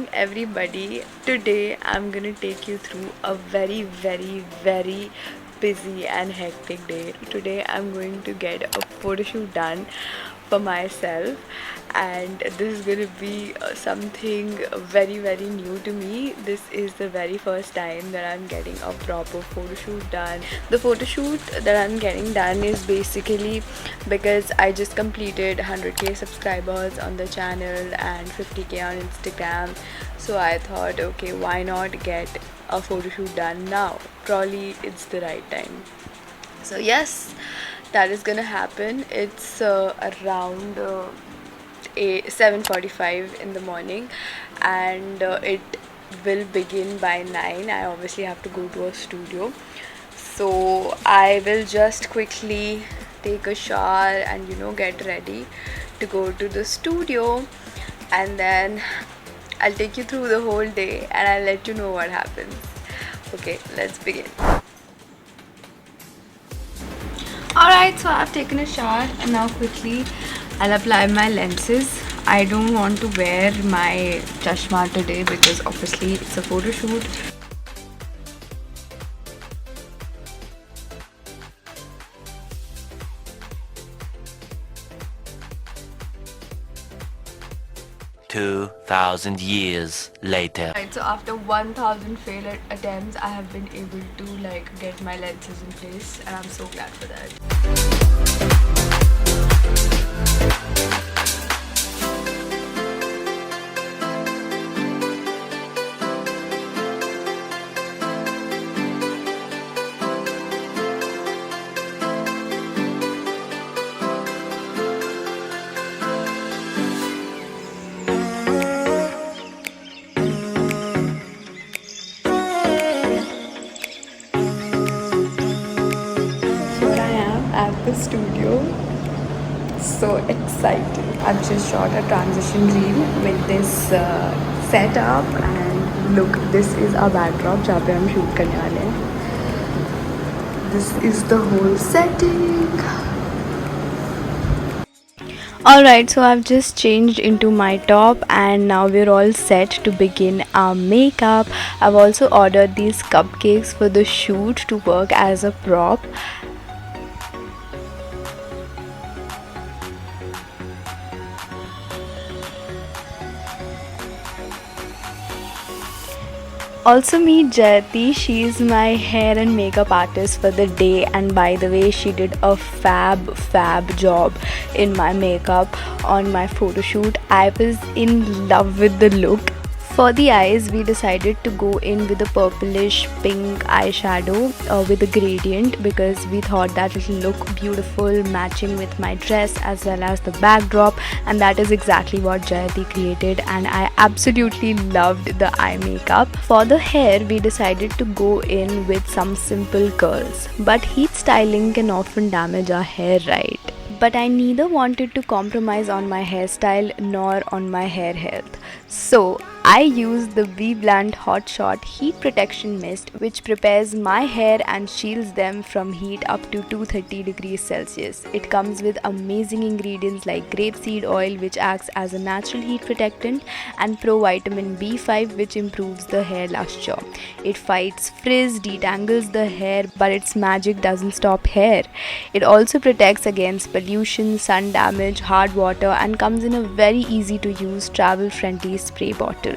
morning everybody. Today I'm gonna take you through a very busy and hectic day. Today I'm going to get a photo shoot done for myself, and this is gonna be something very new to me. This is the very first time that I'm getting a proper photo shoot done. The photo shoot that I'm getting done is basically because I just completed 100k subscribers on the channel and 50k on Instagram, so I thought, okay, why not get a photo shoot done now? Probably it's the right time. So yes, that is gonna happen. It's around 7:45 in the morning, and it will begin by 9. I obviously have to go to a studio, so I will just quickly take a shower and get ready to go to the studio, and then I'll take you through the whole day and I'll let you know what happens. Okay, let's begin. Alright, so I've taken a shower and now quickly I'll apply my lenses. I don't want to wear my chashma today because obviously it's a photo shoot. "2,000 years later." Right, so after 1000 failed attempts, I have been able to get my lenses in place, and I'm so glad for that. Here I am at the studio. So excited. I've just shot a transition reel with this setup, and look, this is our backdrop जहाँ पे हम shoot करने वाले हैं. This is the whole setting. Alright, so I've just changed into my top and now we're all set to begin our makeup. I've also ordered these cupcakes for the shoot to work as a prop. Also meet Jayati, she is my hair and makeup artist for the day, and by the way she did a fab job in my makeup on my photo shoot. I was in love with the look. For the eyes, we decided to go in with a purplish pink eyeshadow with a gradient because we thought that it will look beautiful matching with my dress as well as the backdrop, and that is exactly what Jayati created, and I absolutely loved the eye makeup. For the hair, we decided to go in with some simple curls, but heat styling can often damage our hair, right? But I neither wanted to compromise on my hairstyle nor on my hair health. So I used the BBlunt Hot Shot Heat Protection Mist, which prepares my hair and shields them from heat up to 230 degrees Celsius. It comes with amazing ingredients like grapeseed oil, which acts as a natural heat protectant, and provitamin B5, which improves the hair luster. It fights frizz, detangles the hair, but its magic doesn't stop here. It also protects against pollution, sun damage, hard water, and comes in a very easy to use travel-friendly spray bottle.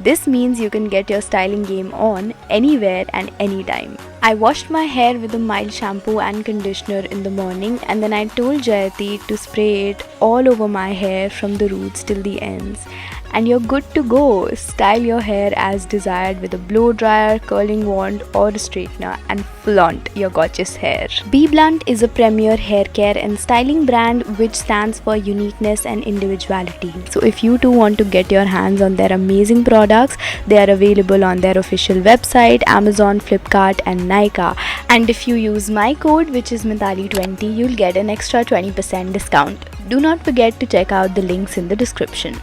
This means you can get your styling game on anywhere and anytime. I washed my hair with a mild shampoo and conditioner in the morning, and then I told Jayati to spray it all over my hair from the roots till the ends. And you're good to go. Style your hair as desired with a blow dryer, curling wand or a straightener, and flaunt your gorgeous hair. BBlunt is a premier hair care and styling brand which stands for uniqueness and individuality. So if you too want to get your hands on their amazing products, they are available on their official website, Amazon, Flipkart and Nykaa. And if you use my code, which is Mithali20, you'll get an extra 20% discount. Do not forget to check out the links in the description.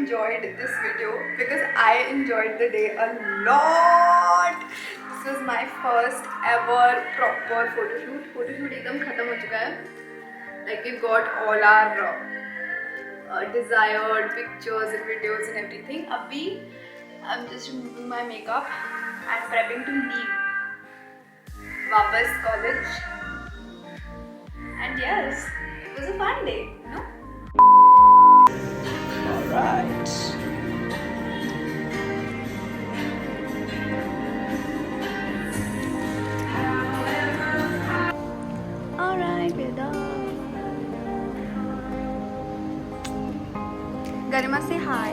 enjoyed this video because I enjoyed the day a lot. This was my first ever proper photoshoot. Photoshoot एकदम खत्म हो चुका है. Like we got all our desired pictures and videos and everything. Abhi I'm just removing my makeup and prepping to leave. Wapas college. And yes, it was a fun day, you know. Alright. Alright, we're done. Garima, say hi.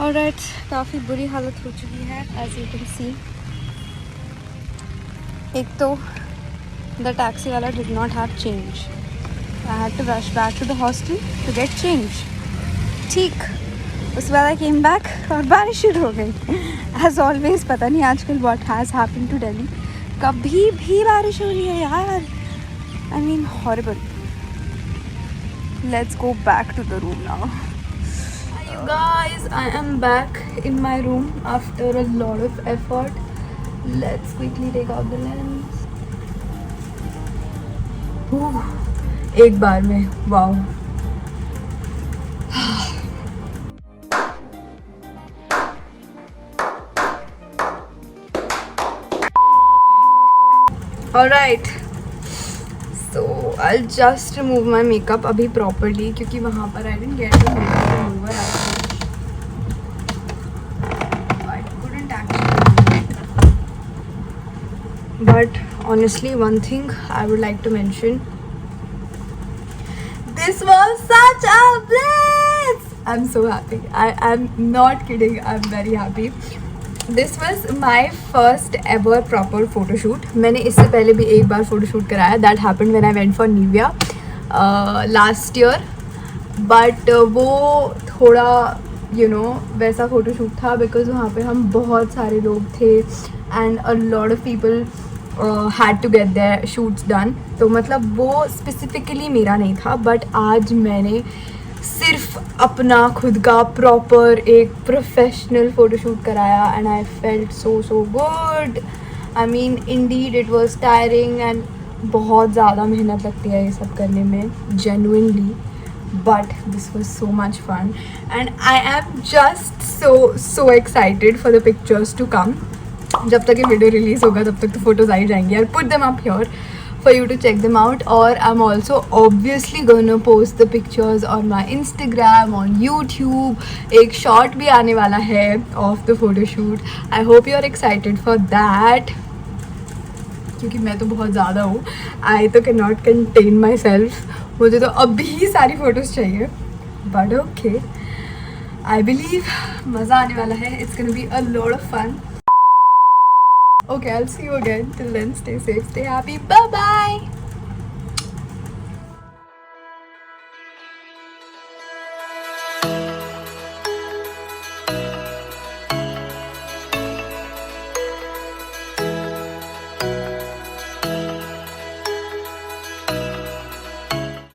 Alright, काफ़ी बुरी हालत हो चुकी है as you can see. एक तो the taxi वाला did not have change. I had to rush back to the hostel to get change. ठीक, उसके बाद I came back और बारिश शुरू हो गई. As always, पता नहीं आजकल what has happened to Delhi. कभी भी बारिश हो रही है यार. I mean horrible. Let's go back to the room now. You guys, I am back in my room after a lot of effort. Let's quickly take out the lens. एक बार में, wow. Alright. So I'll just remove my makeup अभी properly क्योंकि वहाँ पर I didn't get the makeup remover as such. I couldn't actually. But honestly, one thing I would like to mention. This was such a bliss! I'm so happy. I'm not kidding. I'm very happy. This was my first ever proper photoshoot. मैंने इससे पहले भी एक बार photoshoot कराया. That happened when I went for Nivea last year. But वो थोड़ा वैसा photoshoot था because वहाँ पे हम बहुत सारे लोग थे and a lot of people had to get their shoots done. तो मतलब वो specifically मेरा नहीं था. But आज मैंने सिर्फ अपना खुद का प्रॉपर एक प्रोफेशनल फ़ोटोशूट कराया and I felt so good. I mean indeed it was tiring and बहुत ज़्यादा मेहनत लगती है ये सब करने में genuinely, but this was so much fun and I am just so excited for the pictures to come. जब तक ये वीडियो रिलीज़ होगा तब तक तो फोटोज़ आ ही जाएंगी. I put them up here for you to check them out, or I'm also obviously gonna post the pictures on my Instagram, on YouTube. एक short भी आने वाला है of the photo shoot. I hope you're excited for that. क्योंकि मैं तो बहुत ज़्यादा हूँ. I तो cannot contain myself. मुझे तो अभी सारी photos चाहिए. But okay. I believe मज़ा आने वाला है. It's gonna be a lot of fun. Okay, I'll see you again. Till then, stay safe, stay happy. Bye-bye.